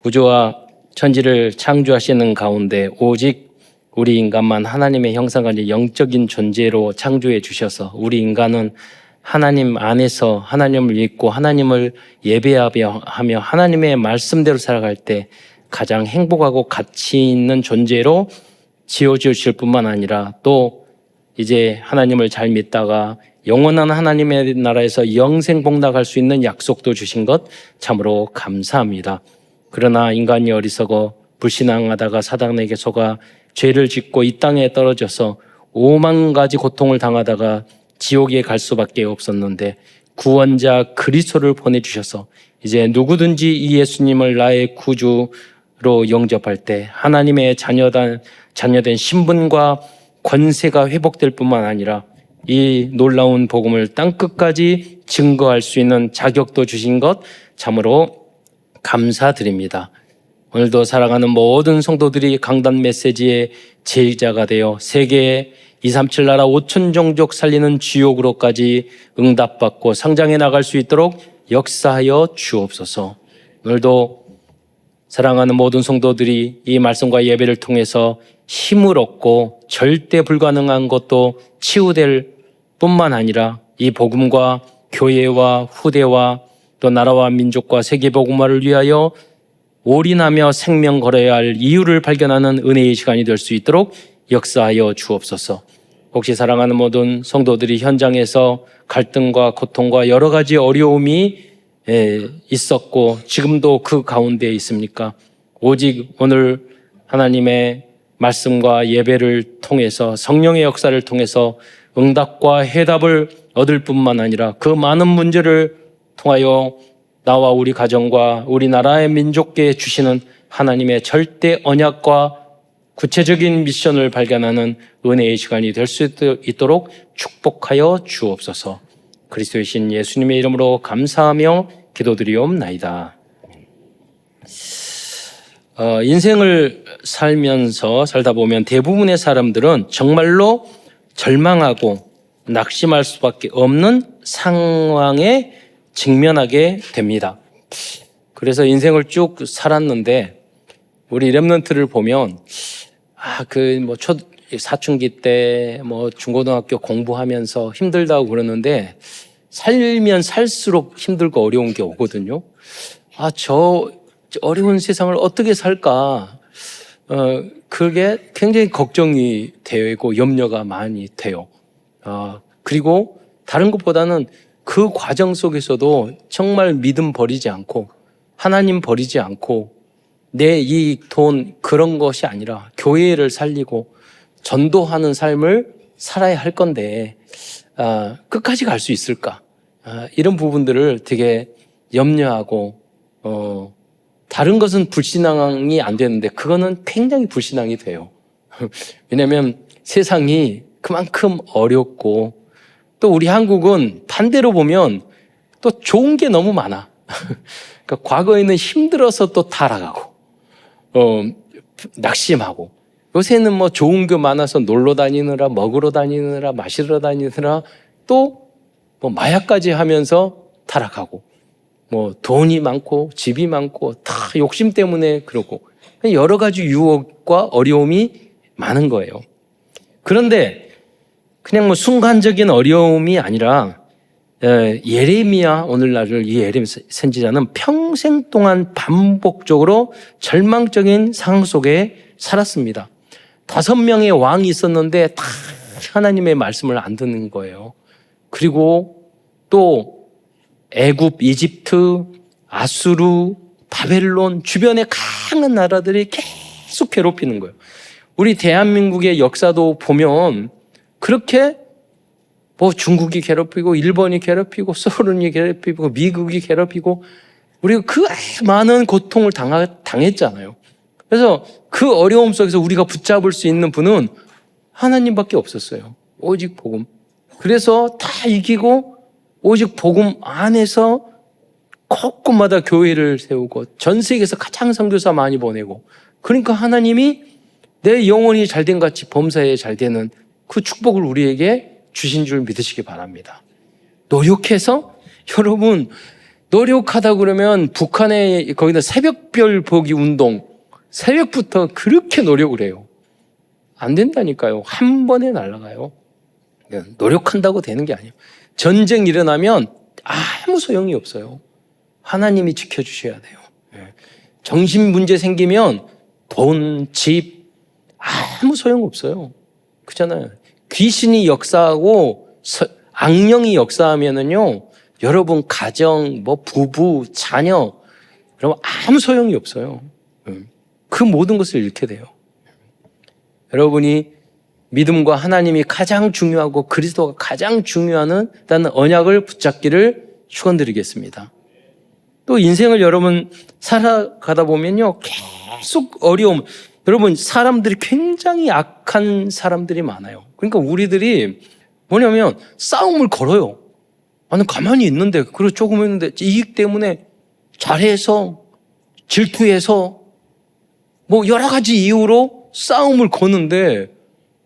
우주와 천지를 창조하시는 가운데 오직 우리 인간만 하나님의 형상과 영적인 존재로 창조해 주셔서 우리 인간은 하나님 안에서 하나님을 믿고 하나님을 예배하며 하나님의 말씀대로 살아갈 때 가장 행복하고 가치 있는 존재로 지어주실 뿐만 아니라 또 이제 하나님을 잘 믿다가 영원한 하나님의 나라에서 영생 복락할 수 있는 약속도 주신 것 참으로 감사합니다. 그러나 인간이 어리석어 불신앙하다가 사단에게 속아 죄를 짓고 이 땅에 떨어져서 5만 가지 고통을 당하다가 지옥에 갈 수밖에 없었는데 구원자 그리스도를 보내주셔서 이제 누구든지 이 예수님을 나의 구주로 영접할 때 하나님의 자녀된 신분과 권세가 회복될 뿐만 아니라 이 놀라운 복음을 땅끝까지 증거할 수 있는 자격도 주신 것 참으로 감사드립니다. 오늘도 사랑하는 모든 성도들이 강단 메시지의 제자가 되어 세계 237 나라 5천 종족 살리는 주역으로까지 응답받고 성장해 나갈 수 있도록 역사하여 주옵소서. 오늘도 사랑하는 모든 성도들이 이 말씀과 예배를 통해서 힘을 얻고 절대 불가능한 것도 치유될 뿐만 아니라 이 복음과 교회와 후대와 또 나라와 민족과 세계 복음화를 위하여 올인하며 생명 걸어야 할 이유를 발견하는 은혜의 시간이 될 수 있도록 역사하여 주옵소서. 혹시 사랑하는 모든 성도들이 현장에서 갈등과 고통과 여러 가지 어려움이 있었고 지금도 그 가운데 있습니까? 오직 오늘 하나님의 말씀과 예배를 통해서 성령의 역사를 통해서 응답과 해답을 얻을 뿐만 아니라 그 많은 문제를 통하여 나와 우리 가정과 우리나라의 민족께 주시는 하나님의 절대 언약과 구체적인 미션을 발견하는 은혜의 시간이 될 수 있도록 축복하여 주옵소서. 그리스도의 신 예수님의 이름으로 감사하며 기도드리옵나이다. 인생을 살다 보면 대부분의 사람들은 정말로 절망하고 낙심할 수밖에 없는 상황에 직면하게 됩니다. 그래서 인생을 쭉 살았는데 우리 렘넌트를 보면 사춘기 때 중고등학교 공부하면서 힘들다고 그러는데 살면 살수록 힘들고 어려운 게 오거든요. 저 어려운 세상을 어떻게 살까? 그게 굉장히 걱정이 되고 염려가 많이 돼요. 그리고 다른 것보다는 그 과정 속에서도 정말 믿음 버리지 않고 하나님 버리지 않고 내 이익, 돈 그런 것이 아니라 교회를 살리고 전도하는 삶을 살아야 할 건데 끝까지 갈 수 있을까? 이런 부분들을 되게 염려하고 다른 것은 불신앙이 안 되는데 그거는 굉장히 불신앙이 돼요. 왜냐하면 세상이 그만큼 어렵고 또 우리 한국은 반대로 보면 또 좋은 게 너무 많아. 그러니까 과거에는 힘들어서 또 타락하고 낙심하고 요새는 좋은 게 많아서 놀러 다니느라 먹으러 다니느라 마시러 다니느라 또 마약까지 하면서 타락하고 돈이 많고 집이 많고 다 욕심 때문에 그러고 여러 가지 유혹과 어려움이 많은 거예요. 그런데 그냥 순간적인 어려움이 아니라 예레미야 오늘날을 이 예레미야 선지자는 평생 동안 반복적으로 절망적인 상황 속에 살았습니다. 5명의 왕이 있었는데 다 하나님의 말씀을 안 듣는 거예요. 그리고 또 애굽, 이집트, 아수르, 바벨론 주변의 강한 나라들이 계속 괴롭히는 거예요. 우리 대한민국의 역사도 보면 그렇게 중국이 괴롭히고 일본이 괴롭히고 소련이 괴롭히고 미국이 괴롭히고 우리가 그 많은 고통을 당했잖아요. 그래서 그 어려움 속에서 우리가 붙잡을 수 있는 분은 하나님밖에 없었어요. 오직 복음. 그래서 다 이기고 오직 복음 안에서 곳곳마다 교회를 세우고 전 세계에서 가장 선교사 많이 보내고 그러니까 하나님이 내 영혼이 잘된 같이 범사에 잘 되는 그 축복을 우리에게 주신 줄 믿으시기 바랍니다. 노력해서 여러분 노력하다 그러면 북한에 거기다 새벽별 보기 운동, 새벽부터 그렇게 노력을 해요. 안 된다니까요. 한 번에 날아가요. 노력한다고 되는 게 아니에요. 전쟁 일어나면 아무 소용이 없어요. 하나님이 지켜주셔야 돼요. 정신 문제 생기면 돈, 집 아무 소용 없어요. 그렇잖아요. 귀신이 역사하고 악령이 역사하면은요, 여러분 가정, 뭐 부부, 자녀, 여러분 아무 소용이 없어요. 그 모든 것을 잃게 돼요. 여러분이 믿음과 하나님이 가장 중요하고 그리스도가 가장 중요한 언약을 붙잡기를 축원드리겠습니다. 또 인생을 여러분 살아가다 보면요, 계속 어려움. 여러분 사람들이 굉장히 악한 사람들이 많아요. 그러니까 우리들이 뭐냐면 싸움을 걸어요. 나는 가만히 있는데, 그리고 조금 했는데 이익 때문에 잘해서 질투해서 뭐 여러 가지 이유로 싸움을 거는데,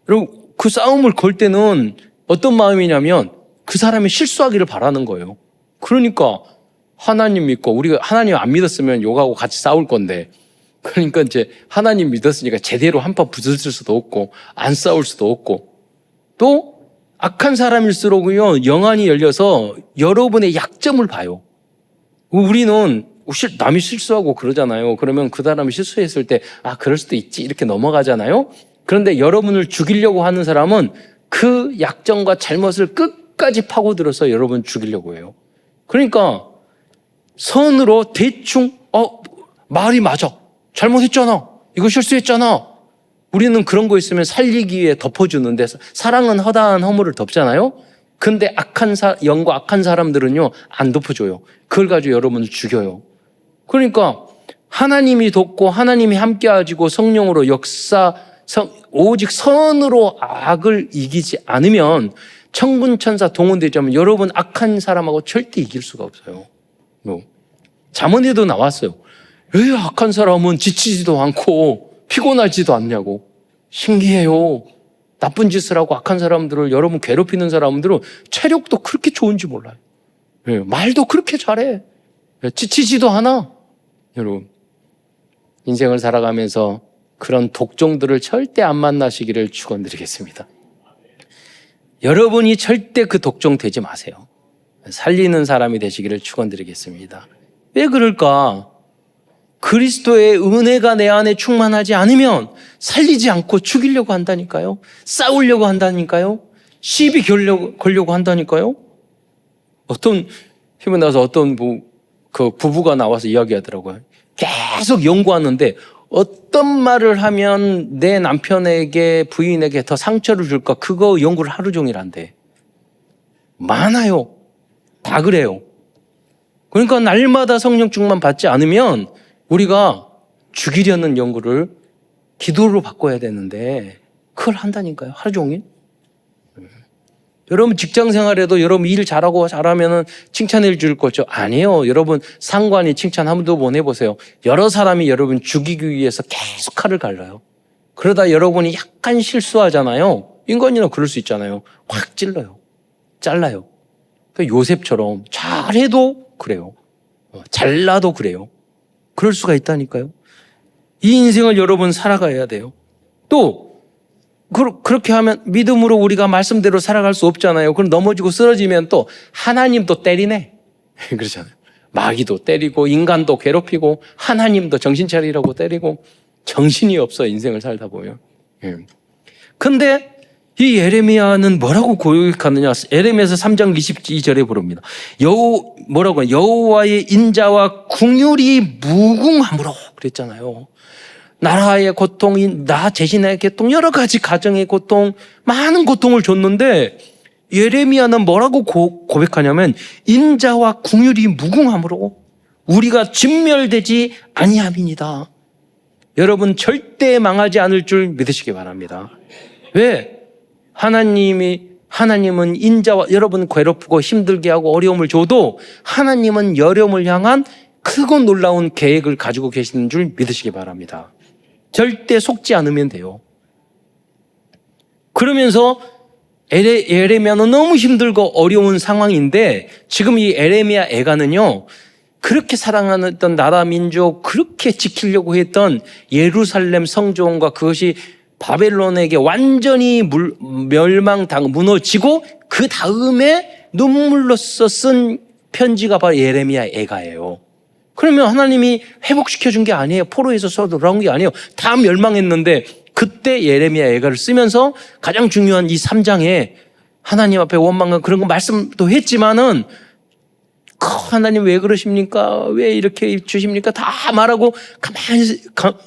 여러분 그 싸움을 걸 때는 어떤 마음이냐면 그 사람이 실수하기를 바라는 거예요. 그러니까 하나님 믿고, 우리가 하나님 안 믿었으면 욕하고 같이 싸울 건데, 그러니까 이제 하나님 믿었으니까 제대로 한판 붙을 수도 없고 안 싸울 수도 없고, 또 악한 사람일수록요 영안이 열려서 여러분의 약점을 봐요. 우리는 남이 실수하고 그러잖아요. 그러면 그 사람이 실수했을 때 그럴 수도 있지 이렇게 넘어가잖아요. 그런데 여러분을 죽이려고 하는 사람은 그 약점과 잘못을 끝까지 파고들어서 여러분 죽이려고 해요. 그러니까 선으로 대충 말이 맞아, 잘못했잖아, 이거 실수했잖아, 우리는 그런 거 있으면 살리기 위해 덮어주는데, 사랑은 허다한 허물을 덮잖아요. 근데 영과 악한 사람들은요 안 덮어줘요. 그걸 가지고 여러분을 죽여요. 그러니까 하나님이 돕고 하나님이 함께 하시고 성령으로 오직 선으로 악을 이기지 않으면, 천군 천사 동원되지 않으면 여러분 악한 사람하고 절대 이길 수가 없어요. 잠언에도 나왔어요. 왜 악한 사람은 지치지도 않고 피곤하지도 않냐고. 신기해요. 나쁜 짓을 하고 악한 사람들을, 여러분 괴롭히는 사람들은 체력도 그렇게 좋은지 몰라요. 말도 그렇게 잘해. 지치지도 않아. 여러분 인생을 살아가면서 그런 독종들을 절대 안 만나시기를 축원드리겠습니다. 여러분이 절대 그 독종 되지 마세요. 살리는 사람이 되시기를 축원드리겠습니다. 왜 그럴까? 그리스도의 은혜가 내 안에 충만하지 않으면 살리지 않고 죽이려고 한다니까요. 싸우려고 한다니까요. 시비 걸려고 한다니까요. 어떤 힘이 나서 어떤 그 부부가 나와서 이야기하더라고요. 계속 연구하는데 어떤 말을 하면 내 남편에게, 부인에게 더 상처를 줄까, 그거 연구를 하루 종일 한대. 많아요. 다 그래요. 그러니까 날마다 성령 충만 받지 않으면 우리가 죽이려는 연구를 기도로 바꿔야 되는데 그걸 한다니까요. 하루 종일. 여러분 직장 생활에도 여러분 일 잘하면 칭찬해 줄 거죠? 아니에요. 여러분 상관이 칭찬 한 번 해보세요. 여러 사람이 여러분 죽이기 위해서 계속 칼을 갈라요. 그러다 여러분이 약간 실수하잖아요. 인간이나 그럴 수 있잖아요. 확 찔러요. 잘라요. 그러니까 요셉처럼 잘해도 그래요. 잘나도 그래요. 그럴 수가 있다니까요. 이 인생을 여러분 살아가야 돼요. 또 그렇게 하면 믿음으로 우리가 말씀대로 살아갈 수 없잖아요. 그럼 넘어지고 쓰러지면 또 하나님도 때리네. 그러잖아요. 마귀도 때리고 인간도 괴롭히고 하나님도 정신 차리라고 때리고, 정신이 없어 인생을 살다 보면. 근데 이 예레미야는 뭐라고 고백하느냐? 예레미야서 3장 22절에 부릅니다. 여호와의 인자와 긍휼이 무궁함으로 그랬잖아요. 나라의 고통, 나 자신의 고통, 여러 가지 가정의 고통, 많은 고통을 줬는데 예레미야는 뭐라고 고백하냐면 인자와 긍휼이 무궁함으로 우리가 진멸되지 아니함이니이다. 여러분 절대 망하지 않을 줄 믿으시기 바랍니다. 왜? 하나님은 인자와, 여러분 괴롭히고 힘들게 하고 어려움을 줘도 하나님은 여러분을 향한 크고 놀라운 계획을 가지고 계시는 줄 믿으시기 바랍니다. 절대 속지 않으면 돼요. 그러면서 예레미야는 너무 힘들고 어려운 상황인데 지금 이 예레미야 애가는요, 그렇게 사랑하던 나라 민족, 그렇게 지키려고 했던 예루살렘 성전과 그것이 바벨론에게 완전히 무너지고 그 다음에 눈물로써 쓴 편지가 바로 예레미야 애가예요. 그러면 하나님이 회복시켜 준 게 아니에요. 포로에서 돌아온 게 아니에요. 다 멸망했는데 그때 예레미야 애가를 쓰면서 가장 중요한 이 3장에 하나님 앞에 원망과 그런 거 말씀도 했지만은 하나님 왜 그러십니까? 왜 이렇게 주십니까? 다 말하고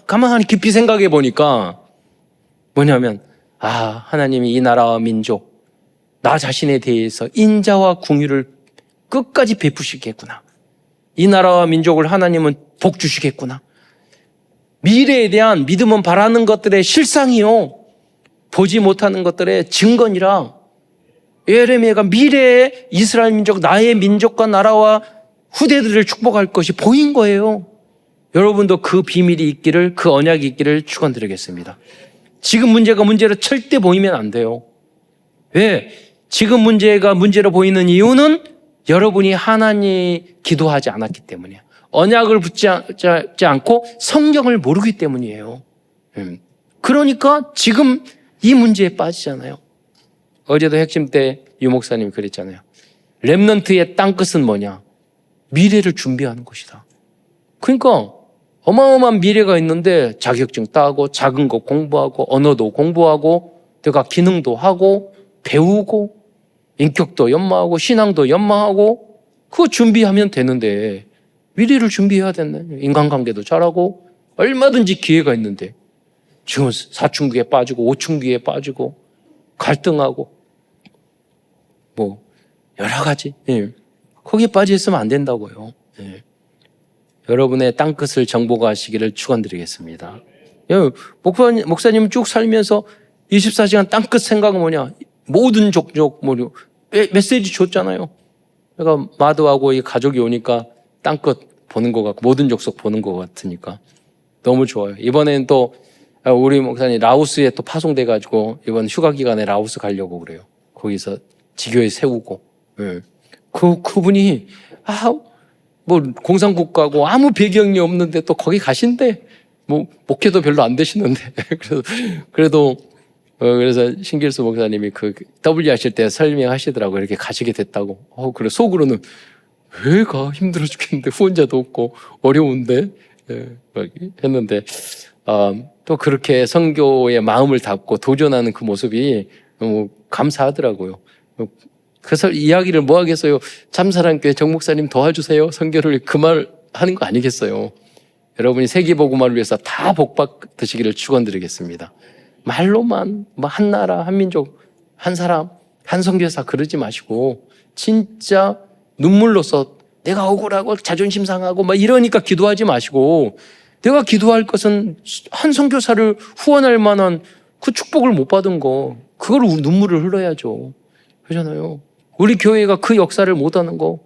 가만히 깊이 생각해 보니까 뭐냐면 하나님이 이 나라와 민족, 나 자신에 대해서 인자와 긍휼을 끝까지 베푸시겠구나. 이 나라와 민족을 하나님은 복 주시겠구나. 미래에 대한 믿음은 바라는 것들의 실상이요, 보지 못하는 것들의 증거니라. 예레미야가 미래의 이스라엘 민족, 나의 민족과 나라와 후대들을 축복할 것이 보인 거예요. 여러분도 그 비밀이 있기를, 그 언약이 있기를 축원드리겠습니다. 지금 문제가 문제로 절대 보이면 안 돼요. 왜? 지금 문제가 문제로 보이는 이유는 여러분이 하나님 기도하지 않았기 때문이에요. 언약을 붙지 않고 성경을 모르기 때문이에요. 그러니까 지금 이 문제에 빠지잖아요. 어제도 핵심 때 유 목사님이 그랬잖아요. 렘넌트의 땅끝은 뭐냐? 미래를 준비하는 것이다. 그러니까 어마어마한 미래가 있는데 자격증 따고 작은 거 공부하고 언어도 공부하고 내가 기능도 하고 배우고 인격도 연마하고 신앙도 연마하고 그거 준비하면 되는데 미래를 준비해야 된다. 인간관계도 잘하고 얼마든지 기회가 있는데 지금 사춘기에 빠지고 오춘기에 빠지고 갈등하고 뭐 여러 가지 거기에 빠져 있으면 안 된다고요. 여러분의 땅끝을 정복하시기를 축원드리겠습니다. 목사님 쭉 살면서 24시간 땅끝 생각은 뭐냐? 모든 족족 메시지 줬잖아요. 그러니까 마도하고 이 가족이 오니까 땅끝 보는 것 같고 모든 족속 보는 것 같으니까 너무 좋아요. 이번에는 또 우리 목사님 라오스에 또 파송돼 가지고 이번 휴가 기간에 라오스 가려고 그래요. 거기서 지교회 세우고 그분이 뭐 공산국가고 아무 배경이 없는데 또 거기 가신대. 뭐 목회도 별로 안 되시는데 그래서 신길수 목사님이 그 W 하실 때 설명하시더라고요. 이렇게 가시게 됐다고. 그래 속으로는 왜 가? 힘들어 죽겠는데 후원자도 없고 어려운데 했는데 또 그렇게 선교의 마음을 담고 도전하는 그 모습이 너무 감사하더라고요. 그래서 이야기를 뭐 하겠어요? 참사랑교회 정 목사님 도와주세요. 선교를 그 말 하는 거 아니겠어요? 여러분이 세계복음화를 위해서 다 복 받으시기를 축원드리겠습니다. 말로만 뭐 한 나라, 한 민족, 한 사람, 한 선교사 그러지 마시고 진짜 눈물로써 내가 억울하고 자존심 상하고 막 이러니까 기도하지 마시고 내가 기도할 것은 한 선교사를 후원할 만한 그 축복을 못 받은 거 그걸 눈물을 흘러야죠. 그러잖아요. 우리 교회가 그 역사를 못하는 거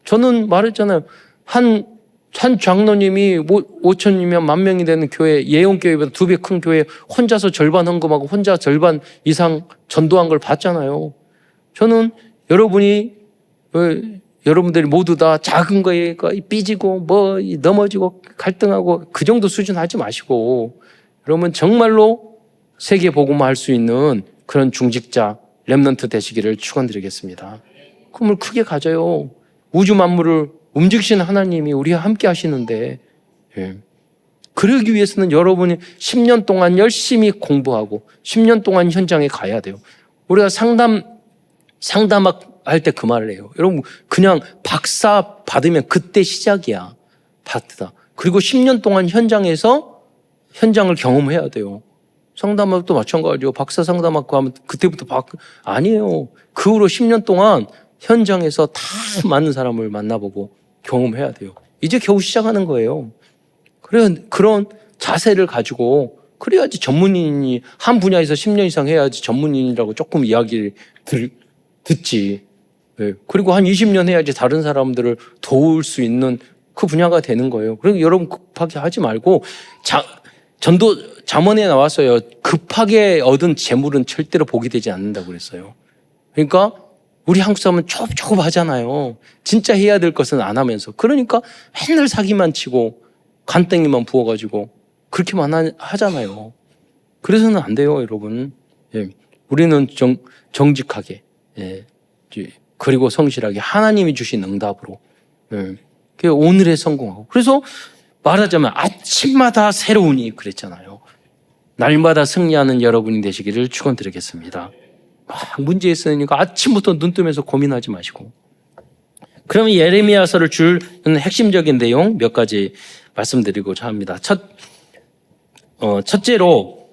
저는 말했잖아요. 한 장로님이 5천이면 10,000명이 되는 교회, 예언교회보다 2배 큰 교회 혼자서 절반 헌금하고 혼자 절반 이상 전도한 걸 봤잖아요. 저는 여러분들이 모두 다 작은 거에 삐지고 뭐 넘어지고 갈등하고 그 정도 수준 하지 마시고 여러분 정말로 세계 복음화할 수 있는 그런 중직자 렘넌트 되시기를 축원드리겠습니다. 꿈을 크게 가져요. 우주 만물을 움직이시는 하나님이 우리와 함께 하시는데 그러기 위해서는 여러분이 10년 동안 열심히 공부하고 10년 동안 현장에 가야 돼요. 우리가 상담할 때 그 말을 해요. 여러분 그냥 박사 받으면 그때 시작이야. 파트다. 그리고 10년 동안 현장을 경험해야 돼요. 상담학도 마찬가지고 박사 상담학과 하면 그때부터 아니에요. 그 후로 10년 동안 현장에서 다 많은 사람을 만나보고 경험해야 돼요. 이제 겨우 시작하는 거예요. 그런 자세를 가지고 그래야지 전문인이 한 분야에서 10년 이상 해야지 전문인이라고 조금 이야기를 듣지. 그리고 한 20년 해야지 다른 사람들을 도울 수 있는 그 분야가 되는 거예요. 그러니까 여러분 급하게 하지 말고 전도 잠언에 나왔어요. 급하게 얻은 재물은 절대로 복이 되지 않는다고 그랬어요. 그러니까 우리 한국 사람은 조급조급하잖아요. 진짜 해야 될 것은 안 하면서. 그러니까 맨날 사기만 치고 간땡이만 부어가지고 그렇게만 하잖아요. 그래서는 안 돼요, 여러분. 예. 우리는 정직하게, 예. 그리고 성실하게 하나님이 주신 응답으로, 예. 오늘의 성공하고. 그래서 말하자면 아침마다 새로우니 그랬잖아요. 날마다 승리하는 여러분이 되시기를 축원드리겠습니다. 문제 있으니까 아침부터 눈 뜨면서 고민하지 마시고. 그러면 예레미야서를 주는 핵심적인 내용 몇 가지 말씀드리고자 합니다. 첫째로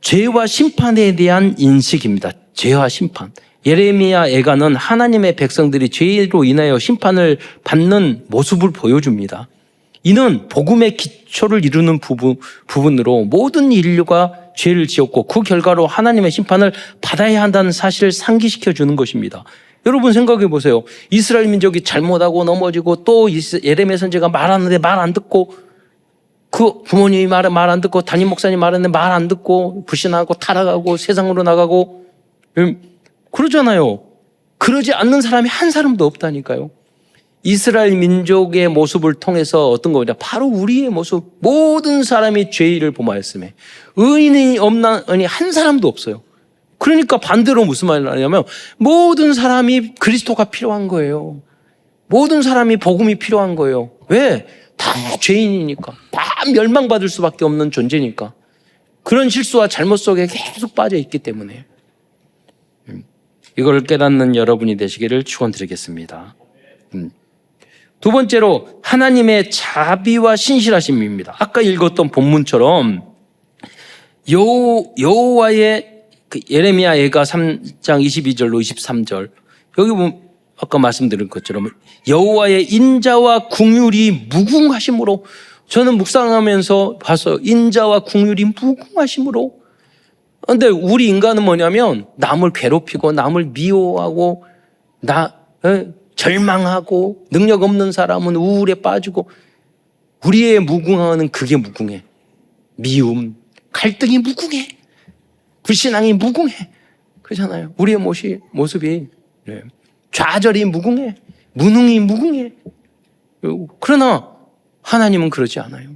죄와 심판에 대한 인식입니다. 죄와 심판. 예레미야 애가는 하나님의 백성들이 죄로 인하여 심판을 받는 모습을 보여줍니다. 이는 복음의 기초를 이루는 부분으로 모든 인류가 죄를 지었고 그 결과로 하나님의 심판을 받아야 한다는 사실을 상기시켜 주는 것입니다. 여러분 생각해 보세요. 이스라엘 민족이 잘못하고 넘어지고 또 예레미야 선지자가 말하는데 말 안 듣고 그 부모님이 말 안 듣고 담임 목사님 말하는데 말 안 듣고 불신하고 타락하고 세상으로 나가고 그러잖아요. 그러지 않는 사람이 한 사람도 없다니까요. 이스라엘 민족의 모습을 통해서 어떤 거냐? 바로 우리의 모습. 모든 사람이 죄를 범하였음에 의인이 없나니 한 사람도 없어요. 그러니까 반대로 무슨 말을 하냐면 모든 사람이 그리스도가 필요한 거예요. 모든 사람이 복음이 필요한 거예요. 왜? 다 죄인이니까. 다 멸망받을 수밖에 없는 존재니까. 그런 실수와 잘못 속에 계속 빠져 있기 때문에. 이걸 깨닫는 여러분이 되시기를 축원드리겠습니다. 두 번째로 하나님의 자비와 신실하심입니다. 아까 읽었던 본문처럼 여호와의 예레미야 애가 3장 22절로 23절 여기 보면 아까 말씀드린 것처럼 여호와의 인자와 긍휼이 무궁하심으로 저는 묵상하면서 봐서 인자와 긍휼이 무궁하심으로. 그런데 우리 인간은 뭐냐면 남을 괴롭히고 남을 미워하고 절망하고 능력 없는 사람은 우울에 빠지고 우리의 무궁화는 그게 무궁해. 미움, 갈등이 무궁해. 불신앙이 무궁해. 그렇잖아요. 우리의 모습이 좌절이 무궁해. 무능이 무궁해. 그러나 하나님은 그러지 않아요.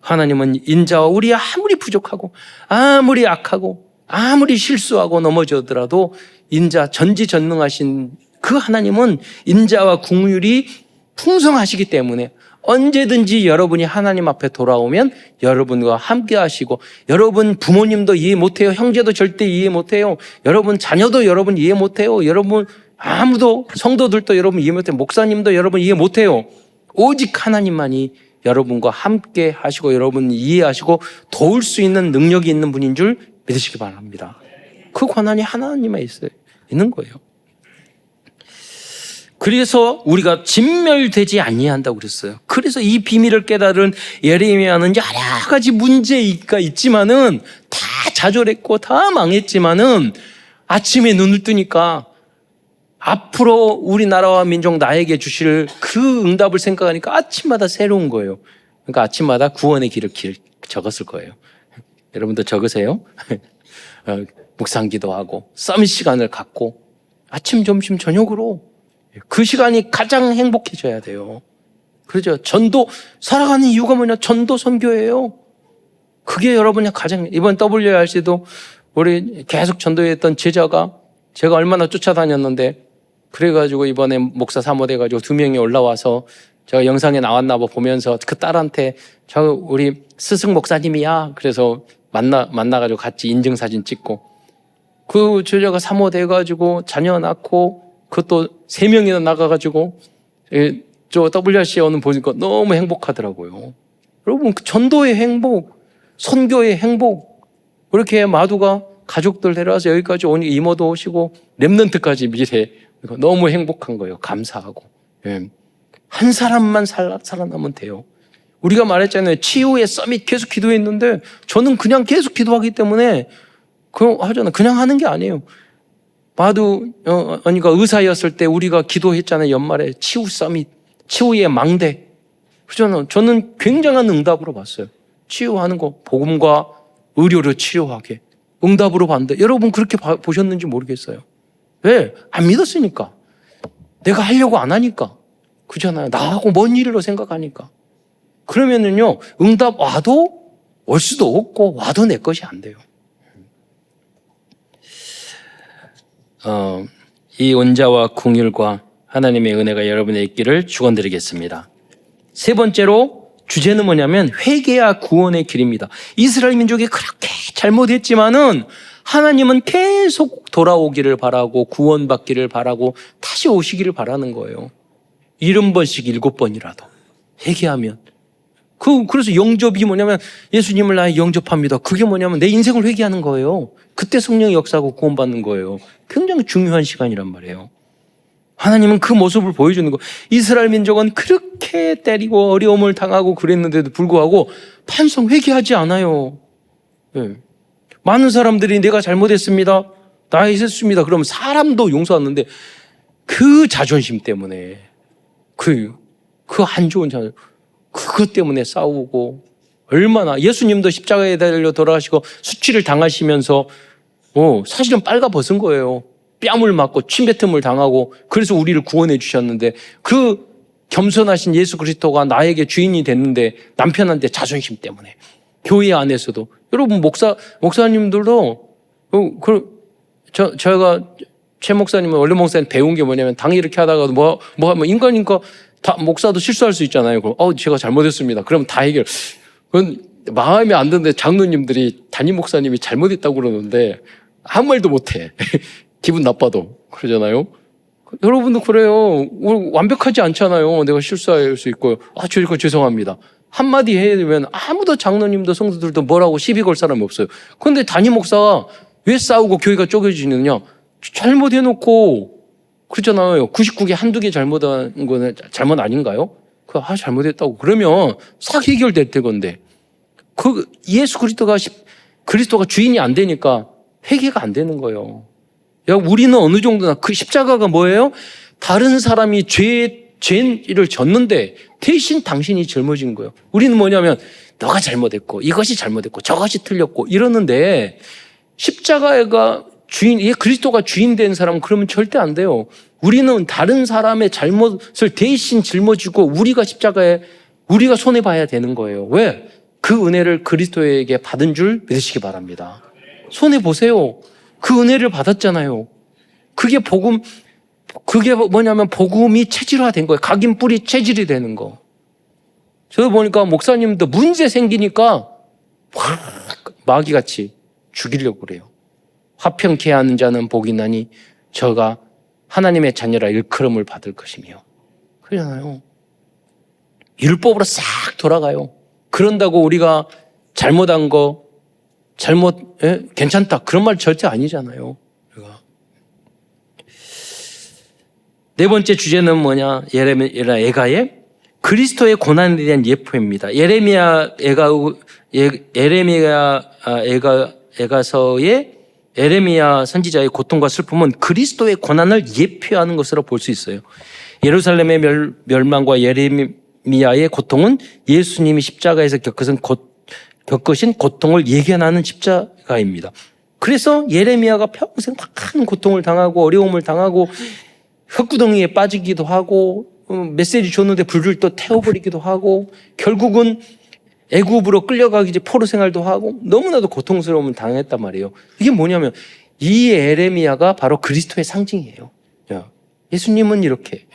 하나님은 인자와 우리 아무리 부족하고 아무리 악하고 아무리 실수하고 넘어져더라도 인자 전지전능하신 그 하나님은 인자와 긍휼이 풍성하시기 때문에 언제든지 여러분이 하나님 앞에 돌아오면 여러분과 함께 하시고 여러분 부모님도 이해 못해요. 형제도 절대 이해 못해요. 여러분 자녀도 여러분 이해 못해요. 여러분 아무도 성도들도 여러분 이해 못해요. 목사님도 여러분 이해 못해요. 오직 하나님만이 여러분과 함께 하시고 여러분 이해하시고 도울 수 있는 능력이 있는 분인 줄 믿으시기 바랍니다. 그 권한이 하나님에 있는 거예요. 그래서 우리가 진멸되지 아니한다고 그랬어요. 그래서 이 비밀을 깨달은 예레미야는 여러 가지 문제가 있지만은 다 좌절했고 다 망했지만은 아침에 눈을 뜨니까 앞으로 우리나라와 민족 나에게 주실 그 응답을 생각하니까 아침마다 새로운 거예요. 그러니까 아침마다 구원의 길을 적었을 거예요. 여러분도 적으세요. 묵상 기도하고 서밋 시간을 갖고 아침, 점심, 저녁으로 그 시간이 가장 행복해져야 돼요. 그렇죠. 전도 살아가는 이유가 뭐냐? 전도 선교예요. 그게 여러분이 가장 이번 WRC도 우리 계속 전도했던 제자가 제가 얼마나 쫓아다녔는데 그래가지고 이번에 목사 사모돼가지고 2명이 올라와서 제가 영상에 나왔나 봐 보면서 그 딸한테 저 우리 스승 목사님이야. 그래서 만나가지고 같이 인증사진 찍고 그 제자가 사모돼가지고 자녀 낳고 그것도 3명이나 나가가지고 저 WRC에 오는 보니까 너무 행복하더라고요. 여러분 전도의 행복, 선교의 행복 그렇게 마두가 가족들 데려와서 여기까지 오니 이모도 오시고 랩런트까지 미래 너무 행복한 거예요. 감사하고 한 사람만 살아남으면 돼요. 우리가 말했잖아요. 치유의 서밋 계속 기도했는데 저는 그냥 계속 기도하기 때문에 그냥 하는 게 아니에요. 마두 언니가 의사였을 때 우리가 기도했잖아요. 연말에 치유 서밋, 치유의 망대. 저는 굉장한 응답으로 봤어요. 치유하는 거, 복음과 의료로 치료하게. 응답으로 받는다. 여러분 그렇게 보셨는지 모르겠어요. 왜? 안 믿었으니까. 내가 하려고 안 하니까. 그잖아요. 나하고 먼 일로 생각하니까. 그러면은요, 응답 와도 올 수도 없고, 와도 내 것이 안 돼요. 이 은자와 긍휼과 하나님의 은혜가 여러분의 있기를 축원드리겠습니다. 세 번째로 주제는 뭐냐면 회개와 구원의 길입니다. 이스라엘 민족이 그렇게 잘못했지만은 하나님은 계속 돌아오기를 바라고 구원받기를 바라고 다시 오시기를 바라는 거예요. 70번씩 7번이라도 회개하면. 그래서 영접이 뭐냐면 예수님을 나의 영접합니다. 그게 뭐냐면 내 인생을 회개하는 거예요. 그때 성령의 역사하고 구원받는 거예요. 굉장히 중요한 시간이란 말이에요. 하나님은 그 모습을 보여주는 거. 이스라엘 민족은 그렇게 때리고 어려움을 당하고 그랬는데도 불구하고 반성 회개하지 않아요. 네. 많은 사람들이 내가 잘못했습니다. 나의 실수입니다. 그러면 사람도 용서하는데 그 자존심 때문에 그 안 좋은 자존심 그것 때문에 싸우고 얼마나 예수님도 십자가에 달려 돌아가시고 수치를 당하시면서 사실은 빨가벗은 거예요. 뺨을 맞고 침뱉음을 당하고 그래서 우리를 구원해 주셨는데 그 겸손하신 예수 그리스도가 나에게 주인이 됐는데 남편한테 자존심 때문에 교회 안에서도 여러분 목사님들도 저희가 최 목사님은 원래 목사님 배운 게 뭐냐면 당 이렇게 하다가도 뭐 하면 인간이니까 다 목사도 실수할 수 있잖아요. 그럼 제가 잘못했습니다. 그럼 다 해결. 그건 마음에 안 드는데 장로님들이 담임 목사님이 잘못했다고 그러는데 아무 말도 못해. 기분 나빠도 그러잖아요. 여러분도 그래요. 완벽하지 않잖아요. 내가 실수할 수 있고요. 저 죄송합니다. 한마디 해야 되면 아무도 장로님도 성도들도 뭐라고 시비 걸 사람이 없어요. 그런데 담임 목사가 왜 싸우고 교회가 쪼개지느냐? 잘못해놓고 그렇잖아요. 99개 한두 개 잘못한 거는 잘못 아닌가요? 잘못했다고. 그러면 싹 해결될 때건데. 예수 그리스도가 주인이 안 되니까 회개가 안 되는 거예요. 우리는 어느 정도나 그 십자가가 뭐예요? 다른 사람이 죄를 졌는데 대신 당신이 짊어진 거예요. 우리는 뭐냐면 너가 잘못했고 이것이 잘못했고 저것이 틀렸고 이러는데 십자가가 그리스도가 주인 된 사람은 그러면 절대 안 돼요. 우리는 다른 사람의 잘못을 대신 짊어지고 우리가 손해봐야 되는 거예요. 왜? 그 은혜를 그리스도에게 받은 줄 믿으시기 바랍니다. 손해보세요. 그 은혜를 받았잖아요. 그게 뭐냐면 복음이 체질화된 거예요. 각인 뿌리 체질이 되는 거. 저도 보니까 목사님도 문제 생기니까 확 마귀같이 죽이려고 그래요. 화평케 하는 자는 복이 나니 저가 하나님의 자녀라 일컬음을 받을 것이며. 그러잖아요. 율법으로 싹 돌아가요. 그런다고 우리가 잘못한 거 괜찮다 그런 말 절대 아니잖아요. 네 번째 주제는 뭐냐? 예레미야 애가의 그리스도의 고난에 대한 예표입니다. 예레미야 애가서의 예레미야 선지자의 고통과 슬픔은 그리스도의 고난을 예표하는 것으로 볼 수 있어요. 예루살렘의 멸망과 예레미야의 고통은 예수님이 십자가에서 겪으신 고통을 예견하는 십자가입니다. 그래서 예레미야가 평생 큰 고통을 당하고 어려움을 당하고 흙구덩이에 빠지기도 하고 메시지 줬는데 불을 또 태워버리기도 하고 결국은 애굽으로 끌려가기 이제 포로 생활도 하고 너무나도 고통스러움을 당했단 말이에요. 이게 뭐냐면 이 예레미야가 바로 그리스도의 상징이에요. 예수님은 이렇게.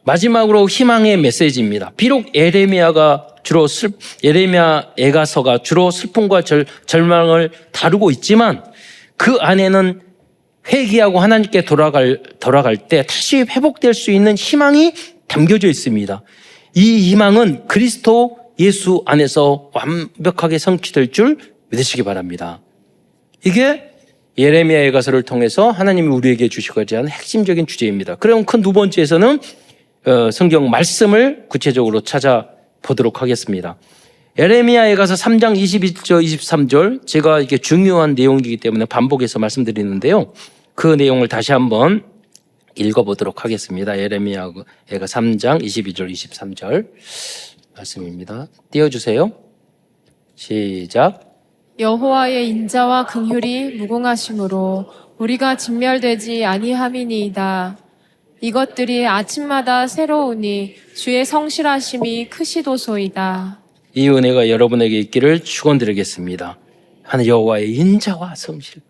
마지막으로 희망의 메시지입니다. 비록 예레미야 애가서가 주로 슬픔과 절망을 다루고 있지만 그 안에는 회개하고 하나님께 돌아갈 때 다시 회복될 수 있는 희망이 담겨져 있습니다. 이 희망은 그리스도 예수 안에서 완벽하게 성취될 줄 믿으시기 바랍니다. 이게 예레미야 애가서를 통해서 하나님이 우리에게 주시고자 하는 핵심적인 주제입니다. 그럼 큰 두 번째에서는 성경 말씀을 구체적으로 찾아보도록 하겠습니다. 예레미야 애가서 3장 22절 23절 제가 이게 중요한 내용이기 때문에 반복해서 말씀드리는데요. 그 내용을 다시 한번 읽어보도록 하겠습니다. 예레미야 애가 3장 22절 23절 말씀입니다. 띄워주세요. 시작. 여호와의 인자와 긍휼이 무궁하심으로 우리가 진멸되지 아니함이니이다. 이것들이 아침마다 새로우니 주의 성실하심이 크시도소이다. 이 은혜가 여러분에게 있기를 축원드리겠습니다. 하나님 여호와의 인자와 성실.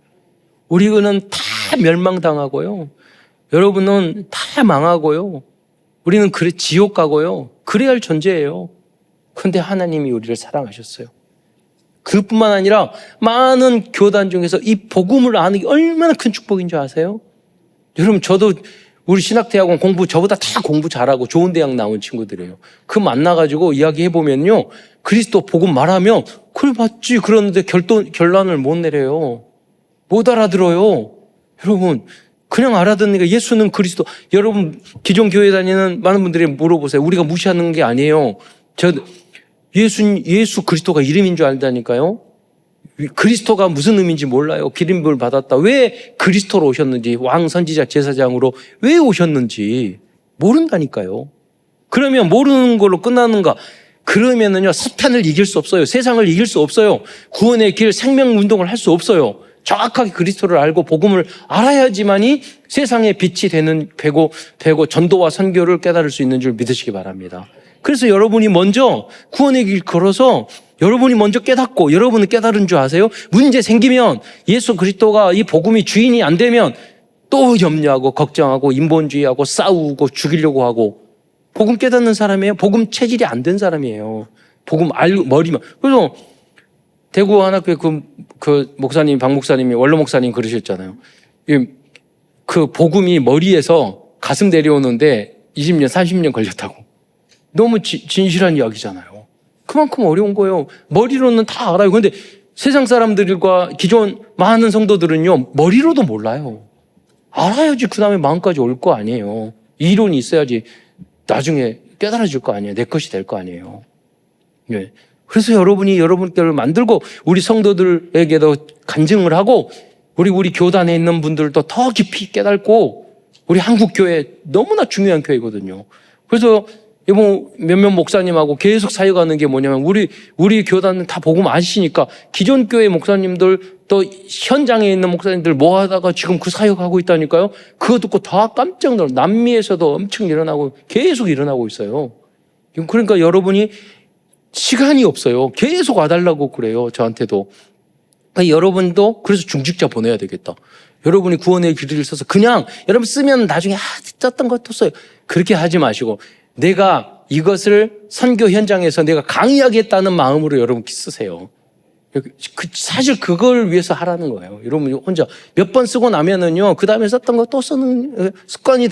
우리는 다 멸망당하고요. 여러분은 다 망하고요. 우리는 지옥 가고요. 그래야 할 존재예요. 그런데 하나님이 우리를 사랑하셨어요. 그뿐만 아니라 많은 교단 중에서 이 복음을 아는 게 얼마나 큰 축복인 줄 아세요? 여러분, 저도 우리 신학대학원 저보다 다 공부 잘하고 좋은 대학 나온 친구들이에요. 그 만나가지고 이야기해보면요. 그리스도 복음 말하면, 그래, 맞지. 그러는데 결론을 못 내려요. 못 알아들어요. 여러분, 그냥 알아듣는 게 예수는 그리스도. 여러분, 기존 교회 다니는 많은 분들이 물어보세요. 우리가 무시하는 게 아니에요. 예수 그리스도가 이름인 줄 알다니까요. 그리스도가 무슨 의미인지 몰라요. 기름부을 받았다. 왜 그리스도로 오셨는지, 왕, 선지자, 제사장으로 왜 오셨는지 모른다니까요. 그러면 모르는 걸로 끝나는가? 그러면은요, 사탄을 이길 수 없어요. 세상을 이길 수 없어요. 구원의 길, 생명 운동을 할 수 없어요. 정확하게 그리스도를 알고 복음을 알아야지만이 세상의 빛이 되고 전도와 선교를 깨달을 수 있는 줄 믿으시기 바랍니다. 그래서 여러분이 먼저 구원의 길 걸어서 여러분이 먼저 깨닫고 여러분은 깨달은 줄 아세요? 문제 생기면 예수 그리스도가 이 복음이 주인이 안 되면 또 염려하고 걱정하고 인본주의하고 싸우고 죽이려고 하고 복음 깨닫는 사람이에요. 복음 체질이 안 된 사람이에요. 복음 알고 머리만. 그래서 대구 하나교회 그 목사님, 박 목사님이 원로 목사님 그러셨잖아요. 그 복음이 머리에서 가슴 내려오는데 20년, 30년 걸렸다고. 너무 진실한 이야기잖아요. 그만큼 어려운 거예요. 머리로는 다 알아요. 그런데 세상 사람들과 기존 많은 성도들은요, 머리로도 몰라요. 알아야지 그 다음에 마음까지 올 거 아니에요. 이론이 있어야지 나중에 깨달아질 거 아니에요. 내 것이 될 거 아니에요. 네. 그래서 여러분이 여러분들을 만들고 우리 성도들에게도 간증을 하고 우리 교단에 있는 분들도 더 깊이 깨닫고 우리 한국교회 너무나 중요한 교회거든요. 그래서 몇몇 목사님하고 계속 사역하는 게 뭐냐면 우리 교단은 다 복음 아시니까 기존 교회 목사님들 또 현장에 있는 목사님들 모아다가 지금 그 사역하고 있다니까요. 그거 듣고 다 깜짝 놀라. 남미에서도 엄청 일어나고 계속 일어나고 있어요. 그러니까 여러분이 시간이 없어요. 계속 와달라고 그래요. 저한테도. 그러니까 여러분도 그래서 중직자 보내야 되겠다. 여러분이 구원의 길을 써서 그냥 여러분 쓰면 나중에 썼던 것도 써요. 그렇게 하지 마시고 내가 이것을 선교 현장에서 내가 강의하겠다는 마음으로 여러분 쓰세요. 사실 그걸 위해서 하라는 거예요. 여러분 혼자 몇 번 쓰고 나면은요, 그 다음에 썼던 거 또 쓰는 습관이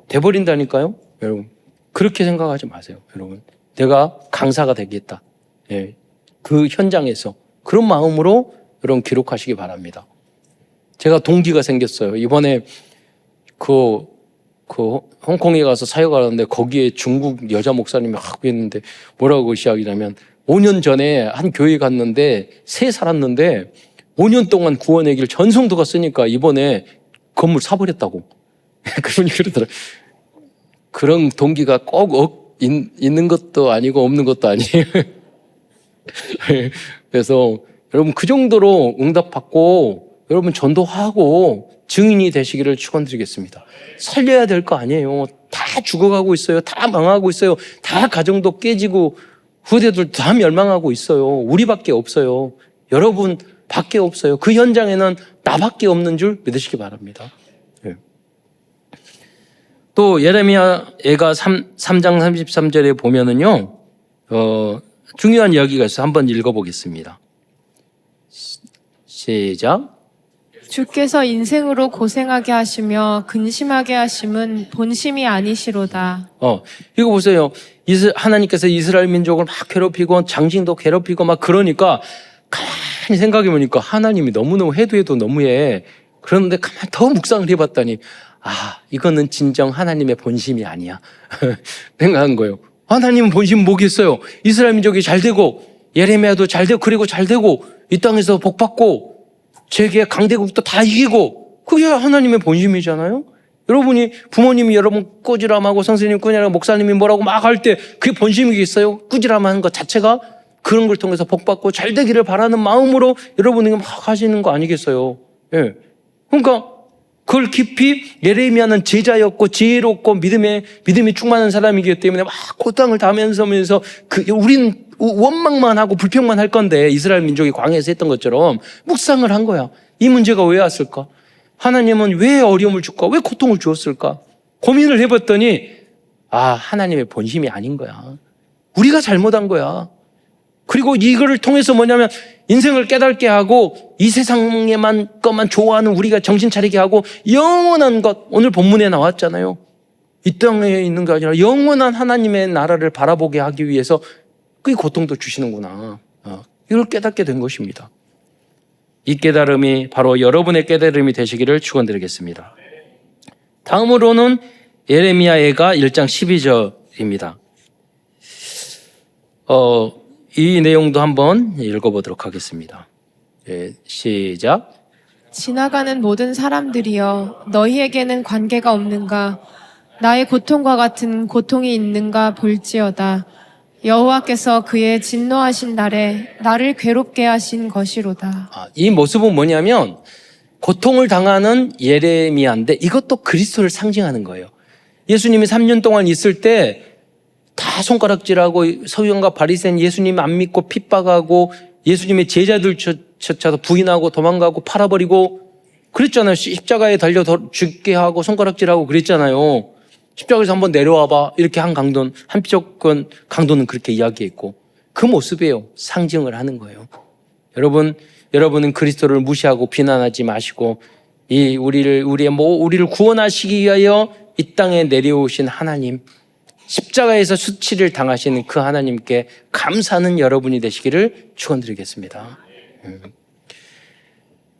돼버린다니까요. 여러분 그렇게 생각하지 마세요. 여러분 내가 강사가 되겠다. 예, 그 현장에서 그런 마음으로 여러분 기록하시기 바랍니다. 제가 동기가 생겼어요. 이번에 홍콩에 가서 사역하는데 거기에 중국 여자 목사님이 하고 있는데 뭐라고 시작이냐면 5년 전에 한 교회 갔는데 새 살았는데 5년 동안 구원의 길 전성도가 쓰니까 이번에 건물 사버렸다고. 그분이 그러더라고요. 그런 동기가 꼭 있는 것도 아니고 없는 것도 아니에요. 그래서 여러분 그 정도로 응답받고 여러분 전도하고 증인이 되시기를 축원드리겠습니다. 살려야 될 거 아니에요. 다 죽어가고 있어요. 다 망하고 있어요. 다 가정도 깨지고 후대들 다 멸망하고 있어요. 우리밖에 없어요. 여러분 밖에 없어요. 그 현장에는 나밖에 없는 줄 믿으시기 바랍니다. 네. 또 예레미야 애가 3장 33절에 보면은요, 중요한 이야기가 있어요. 한번 읽어보겠습니다. 시작. 주께서 인생으로 고생하게 하시며 근심하게 하심은 본심이 아니시로다. 이거 보세요. 하나님께서 이스라엘 민족을 막 괴롭히고 장신도 괴롭히고 막 그러니까 가만히 생각해 보니까 하나님이 너무너무 해도 너무해. 그런데 가만히 더 묵상을 해봤더니 이거는 진정 하나님의 본심이 아니야. 생각한 거예요. 하나님은 본심 뭐겠어요? 이스라엘 민족이 잘 되고 예레미야도 잘 되고 그리고 잘 되고 이 땅에서 복 받고 세계 강대국도 다 이기고 그게 하나님의 본심이잖아요. 여러분이 부모님이 여러분 꾸지람하고 선생님 꾸지람 목사님이 뭐라고 막 할 때 그게 본심이겠어요? 꾸지람하는 것 자체가 그런 걸 통해서 복받고 잘 되기를 바라는 마음으로 여러분이 막 하시는 거 아니겠어요? 예. 그러니까 그걸 깊이 예레미야는 제자였고 지혜롭고 믿음이 충만한 사람이기 때문에 막 고통을 당하면서 우린 원망만 하고 불평만 할 건데 이스라엘 민족이 광야에서 했던 것처럼 묵상을 한 거야. 이 문제가 왜 왔을까? 하나님은 왜 어려움을 줄까? 왜 고통을 주었을까? 고민을 해봤더니 하나님의 본심이 아닌 거야. 우리가 잘못한 거야. 그리고 이거를 통해서 뭐냐면 인생을 깨닫게 하고 이 세상에만 것만 좋아하는 우리가 정신 차리게 하고 영원한 것, 오늘 본문에 나왔잖아요. 이 땅에 있는 게 아니라 영원한 하나님의 나라를 바라보게 하기 위해서 그 고통도 주시는구나. 이걸 깨닫게 된 것입니다. 이 깨달음이 바로 여러분의 깨달음이 되시기를 축원드리겠습니다. 다음으로는 예레미야가 1장 12절입니다. 이 내용도 한번 읽어보도록 하겠습니다. 시작. 지나가는 모든 사람들이여 너희에게는 관계가 없는가? 나의 고통과 같은 고통이 있는가 볼지어다. 여호와께서 그의 진노하신 날에 나를 괴롭게 하신 것이로다. 이 모습은 뭐냐면 고통을 당하는 예레미야인데 이것도 그리스도를 상징하는 거예요. 예수님이 3년 동안 있을 때 다 손가락질하고 서기관과 바리새인 예수님 안 믿고 핍박하고 예수님의 제자들조차도 부인하고 도망가고 팔아버리고 그랬잖아요. 십자가에 달려 죽게 하고 손가락질하고 그랬잖아요. 십자가에서 한번 내려와봐 이렇게 한 강도는 한쪽 강도는 그렇게 이야기했고 그 모습이에요. 상징을 하는 거예요. 여러분은 그리스도를 무시하고 비난하지 마시고 우리를 구원하시기 위하여 이 땅에 내려오신 하나님, 십자가에서 수치를 당하시는 그 하나님께 감사하는 여러분이 되시기를 축원드리겠습니다.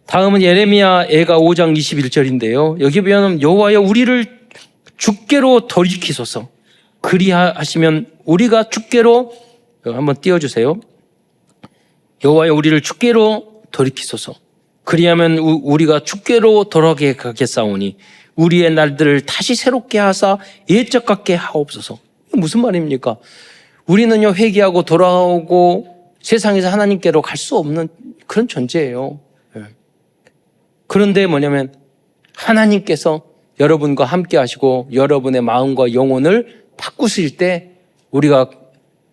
다음은 예레미야가 5장 21절인데요. 여기 보면 여호와여 우리를 주께로 돌이키소서. 그리하시면 우리가 주께로 한번 띄워주세요. 여호와여 우리를 주께로 돌이키소서. 그리하면 우리가 주께로 돌아가게 하겠사오니 우리의 날들을 다시 새롭게 하사 옛적 같게 하옵소서. 무슨 말입니까? 우리는요 회개하고 돌아오고 세상에서 하나님께로 갈 수 없는 그런 존재예요. 그런데 뭐냐면 하나님께서 여러분과 함께 하시고 여러분의 마음과 영혼을 바꾸실 때 우리가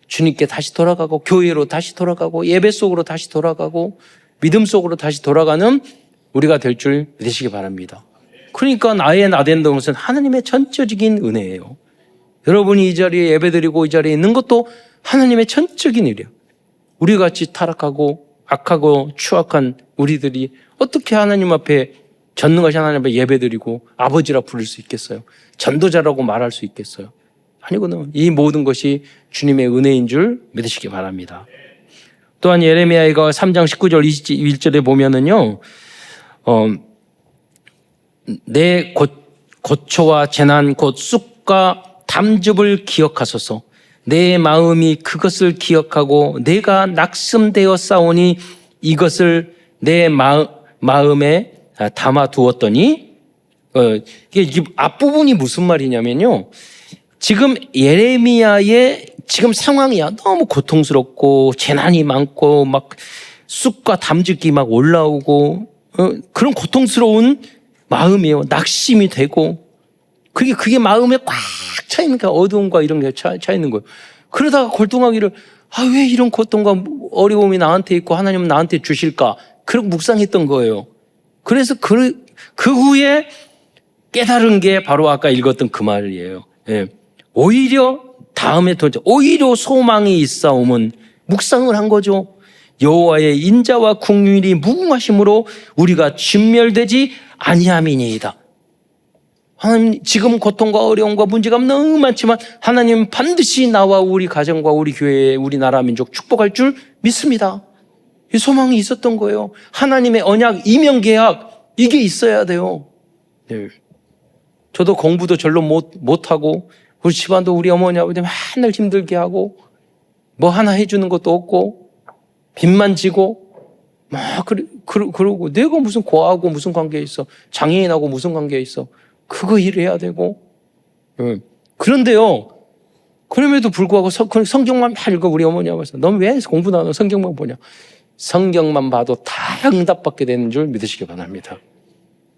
주님께 다시 돌아가고 교회로 다시 돌아가고 예배 속으로 다시 돌아가고 믿음 속으로 다시 돌아가는 우리가 될 줄 믿으시기 바랍니다. 그러니까 나의 나된 것은 하나님의 전적인 은혜예요. 여러분이 이 자리에 예배드리고 이 자리에 있는 것도 하나님의 전적인 일이에요. 우리 같이 타락하고 악하고 추악한 우리들이 어떻게 하나님 앞에 전능하신 하나님 앞에 예배드리고 아버지라 부를 수 있겠어요? 전도자라고 말할 수 있겠어요? 아니거든요. 이 모든 것이 주님의 은혜인 줄 믿으시기 바랍니다. 또한 예레미야가 3장 19절 21절에 보면은요, 내 고초와 재난 곧 쑥과 담즙을 기억하소서. 내 마음이 그것을 기억하고 내가 낙심되어 싸우니 이것을 내 마음에 담아두었더니 이게 앞부분이 무슨 말이냐면요. 지금 예레미야의 지금 상황이야. 너무 고통스럽고 재난이 많고 막 쑥과 담즙이 막 올라오고 그런 고통스러운 마음이에요. 낙심이 되고 그게 마음에 꽉 차 있으니까 어두움과 이런 게 차 있는 거예요. 그러다가 골동하기를 왜 이런 고통과 어려움이 나한테 있고 하나님은 나한테 주실까? 그렇게 묵상했던 거예요. 그래서 그 후에 깨달은 게 바로 아까 읽었던 그 말이에요. 예. 오히려 오히려 소망이 있사오면 묵상을 한 거죠. 여호와의 인자와 긍휼이 무궁하심으로 우리가 진멸되지 아니함이니이다. 하나님 지금 고통과 어려움과 문제가 너무 많지만 하나님 반드시 나와 우리 가정과 우리 교회, 우리 나라 민족 축복할 줄 믿습니다. 이 소망이 있었던 거예요. 하나님의 언약, 이명계약 이게 있어야 돼요. 네. 저도 공부도 절로 못하고 우리 집안도 우리 어머니 아버지 맨날 힘들게 하고 뭐 하나 해주는 것도 없고 빚만 지고 막 그러고 내가 무슨 고아하고 무슨 관계에 있어? 장애인하고 무슨 관계에 있어? 그거 일해야 되고. 그런데요 그럼에도 불구하고 성경만 다 읽어. 우리 어머니가 말씀, 넌 왜 공부도 안 하고 성경만 보냐? 성경만 봐도 다 응답받게 되는 줄 믿으시기 바랍니다.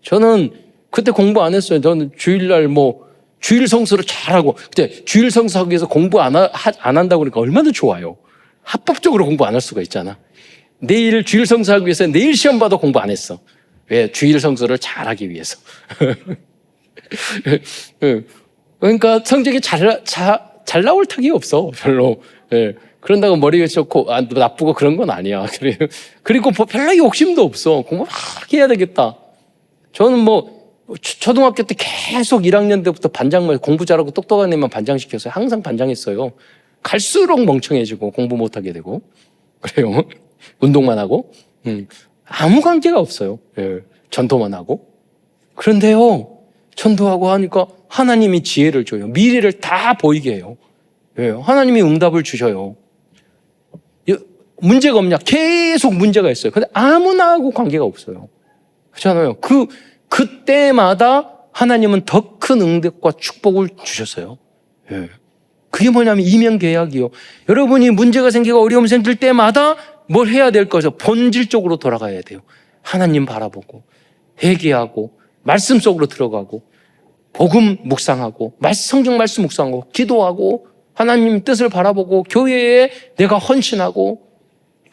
저는 그때 공부 안 했어요. 저는 주일날 주일 성수를 잘하고, 그때 주일 성수하기 위해서 공부 안 한다고 그러니까 얼마나 좋아요. 합법적으로 공부 안 할 수가 있잖아. 내일 주일 성수하기 위해서 내일 시험 봐도 공부 안 했어. 왜? 주일 성수를 잘하기 위해서. 그러니까 성적이 잘 나올 탁이 없어, 별로. 예. 그런다고 머리가 좋고, 나쁘고 그런 건 아니야. 그리고 별로 욕심도 없어. 공부 막 해야 되겠다. 저는 초등학교 때 계속 1학년 때부터 공부 잘하고 똑똑한 애만 반장시켜서 항상 반장했어요. 갈수록 멍청해지고 공부 못하게 되고. 그래요. 운동만 하고. 아무 관계가 없어요. 예. 전도만 하고. 그런데요, 전도하고 하니까 하나님이 지혜를 줘요. 미래를 다 보이게 해요. 예. 하나님이 응답을 주셔요. 문제가 없냐? 계속 문제가 있어요. 근데 아무나하고 관계가 없어요. 그렇잖아요. 그때마다 하나님은 더 큰 응답과 축복을 주셨어요. 예. 그게 뭐냐면 이면계약이요. 여러분이 문제가 생기고 어려움 생길 때마다 뭘 해야 될 거죠? 본질적으로 돌아가야 돼요. 하나님 바라보고 회개하고 말씀 속으로 들어가고 복음 묵상하고 성경 말씀 묵상하고 기도하고 하나님 뜻을 바라보고 교회에 내가 헌신하고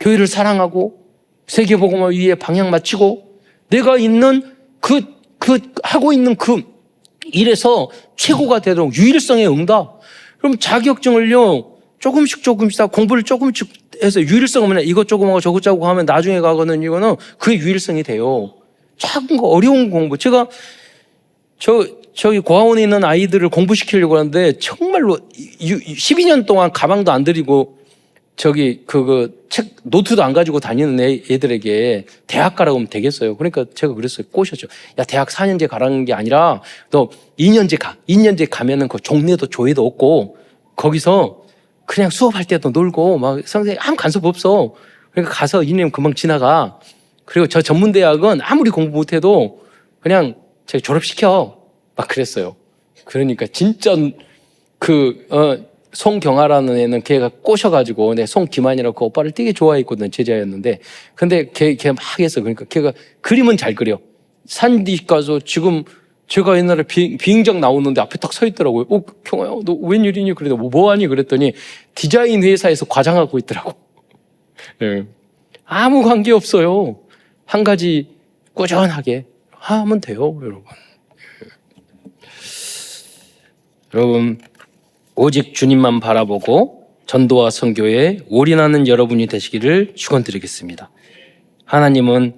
교회를 사랑하고 세계복음을 위해 방향 맞추고 내가 있는 하고 있는 일에서 최고가 되도록 유일성의 응답. 그럼 자격증을요, 조금씩 공부를 조금씩 해서 유일성은 뭐냐, 이것 조금 하고 저것 조금 하면 나중에 가거든, 이거는 그게 유일성이 돼요. 작은 거, 어려운 공부. 제가 저기 고아원에 있는 아이들을 공부시키려고 하는데 정말로 12년 동안 가방도 안 들이고 책 노트도 안 가지고 다니는 애들에게 대학 가라고 하면 되겠어요. 그러니까 제가 그랬어요. 꼬셨죠. 야, 대학 4년제 가라는 게 아니라 너 2년제 가. 2년제 가면은 그 종례도 조회도 없고 거기서 그냥 수업할 때도 놀고 막 선생님 아무 간섭 없어. 그러니까 가서 2년 금방 지나가. 그리고 저 전문대학은 아무리 공부 못해도 그냥 제가 졸업시켜. 막 그랬어요. 그러니까 진짜 송경아라는 애는 걔가 꼬셔가지고, 송기만이라고 그 오빠를 되게 좋아했거든, 제자였는데. 근데 걔 막 했어. 그러니까 걔가 그림은 잘 그려. 산뒤 가서 지금 제가 옛날에 비행장 나오는데 앞에 딱 서 있더라고요. 경아야, 너 웬일이니? 그래도 뭐하니? 그랬더니 디자인 회사에서 과장하고 있더라고. 네. 아무 관계 없어요. 한 가지 꾸준하게 하면 돼요, 여러분. 여러분, 오직 주님만 바라보고 전도와 선교에 올인하는 여러분이 되시기를 축원드리겠습니다. 하나님은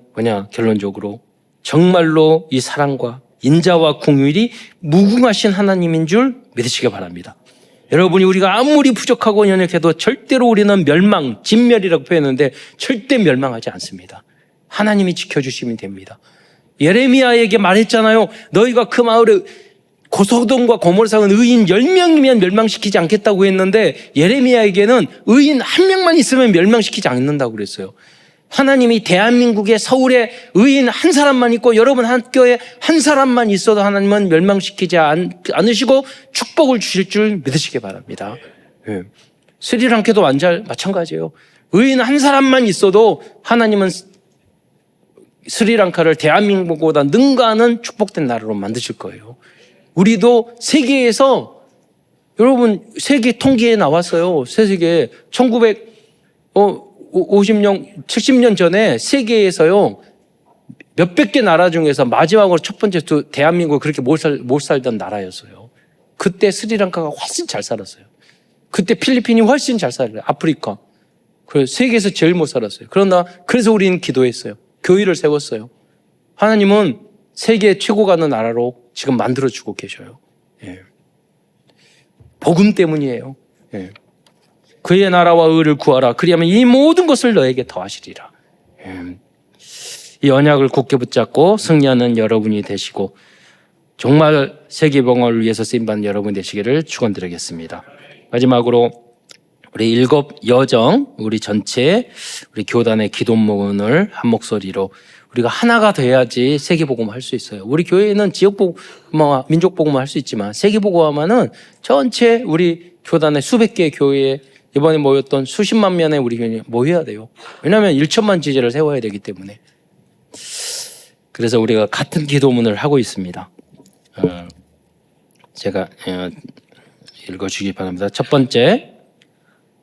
결론적으로 정말로 이 사랑과 인자와 긍휼이 무궁하신 하나님인 줄 믿으시기 바랍니다. 여러분이 우리가 아무리 부족하고 연약해도 절대로 우리는 진멸이라고 표현했는데 절대 멸망하지 않습니다. 하나님이 지켜주시면 됩니다. 예레미야에게 말했잖아요. 너희가 그 마을에 고소돔과 고모르사는 의인 10명이면 멸망시키지 않겠다고 했는데 예레미야에게는 의인 1명만 있으면 멸망시키지 않는다고 그랬어요. 하나님이 대한민국의 서울에 의인 한 사람만 있고 여러분 학교에 한 사람만 있어도 하나님은 멸망시키지 않으시고 축복을 주실 줄 믿으시기 바랍니다. 네. 스리랑카도 마찬가지예요. 의인 한 사람만 있어도 하나님은 스리랑카를 대한민국보다 능가하는 축복된 나라로 만드실 거예요. 우리도 세계에서 여러분 세계 통계에 나왔어요. 세계에 1950년 70년 전에 세계에서요 몇백 개 나라 중에서 마지막으로 첫 번째 대한민국 그렇게 못 살던 나라였어요. 그때 스리랑카가 훨씬 잘 살았어요. 그때 필리핀이 훨씬 잘 살아요. 아프리카. 그래서 세계에서 제일 못 살았어요. 그래서 우리는 기도했어요. 교회를 세웠어요. 하나님은 세계 최고 가는 나라로 지금 만들어주고 계셔요. 예. 복음 때문이에요. 예. 그의 나라와 의를 구하라. 그리하면 이 모든 것을 너에게 더하시리라. 예. 이 언약을 굳게 붙잡고 승리하는 여러분이 되시고 정말 세계복음을 위해서 쓰임받는 여러분이 되시기를 축원드리겠습니다. 마지막으로 우리 7 여정 우리 전체 우리 교단의 기도문을 한 목소리로 우리가 하나가 돼야지 세계복음을 할 수 있어요. 우리 교회는 지역복음, 민족복음을 할 수 있지만 세계복음화는 전체 우리 교단의 수백 개의 교회에 이번에 모였던 수십만 명의 우리 교인이 모여야 돼요. 왜냐하면 1천만 지제를 세워야 되기 때문에. 그래서 우리가 같은 기도문을 하고 있습니다. 제가 읽어주기 바랍니다. 첫 번째,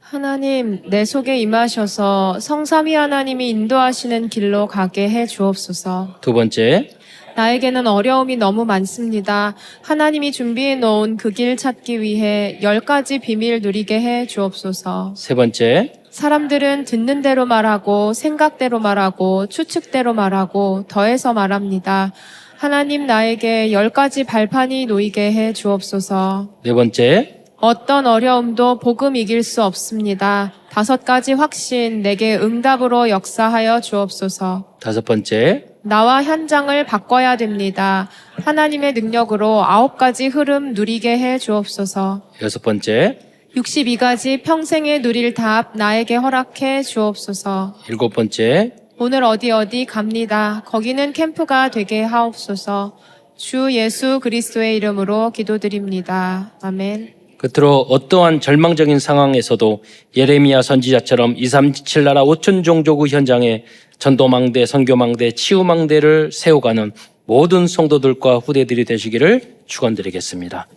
하나님, 내 속에 임하셔서 성삼위 하나님이 인도하시는 길로 가게 해 주옵소서. 두 번째, 나에게는 어려움이 너무 많습니다. 하나님이 준비해 놓은 그 길 찾기 위해 10가지 비밀 누리게 해 주옵소서. 세 번째, 사람들은 듣는 대로 말하고 생각대로 말하고 추측대로 말하고 더해서 말합니다. 하나님, 나에게 10가지 발판이 놓이게 해 주옵소서. 네 번째, 어떤 어려움도 복음 이길 수 없습니다. 5가지 확신 내게 응답으로 역사하여 주옵소서. 다섯 번째, 나와 현장을 바꿔야 됩니다. 하나님의 능력으로 9가지 흐름 누리게 해 주옵소서. 여섯 번째, 62가지 평생에 누릴 답 나에게 허락해 주옵소서. 일곱 번째, 오늘 어디 갑니다. 거기는 캠프가 되게 하옵소서. 주 예수 그리스도의 이름으로 기도드립니다. 아멘. 끝으로 어떠한 절망적인 상황에서도 예레미야 선지자처럼 237 나라 5천 종족의 현장에 전도망대, 선교망대, 치유망대를 세워가는 모든 성도들과 후대들이 되시기를 축원드리겠습니다.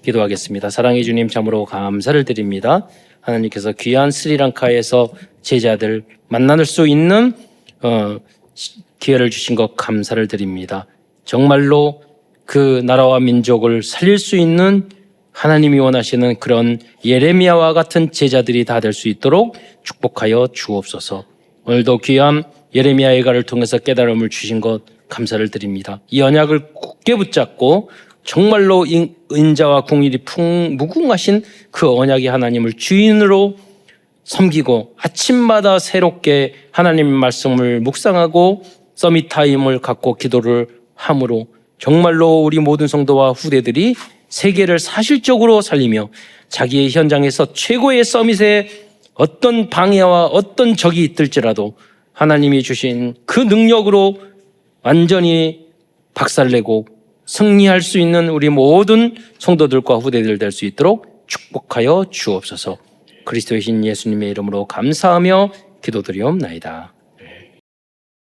기도하겠습니다. 사랑해 주님, 참으로 감사를 드립니다. 하나님께서 귀한 스리랑카에서 제자들 만날 수 있는 기회를 주신 것 감사를 드립니다. 정말로 그 나라와 민족을 살릴 수 있는 하나님이 원하시는 그런 예레미야와 같은 제자들이 다 될 수 있도록 축복하여 주옵소서. 오늘도 귀한 예레미야의 가를 통해서 깨달음을 주신 것 감사를 드립니다. 이 언약을 굳게 붙잡고 정말로 인자와 궁일이 무궁하신 그 언약의 하나님을 주인으로 섬기고 아침마다 새롭게 하나님의 말씀을 묵상하고 서밋 타임을 갖고 기도를 함으로 정말로 우리 모든 성도와 후대들이 세계를 사실적으로 살리며 자기의 현장에서 최고의 서밋에 어떤 방해와 어떤 적이 있을지라도 하나님이 주신 그 능력으로 완전히 박살내고 승리할 수 있는 우리 모든 성도들과 후대들 될 수 있도록 축복하여 주옵소서. 그리스도의 신 예수님의 이름으로 감사하며 기도드리옵나이다.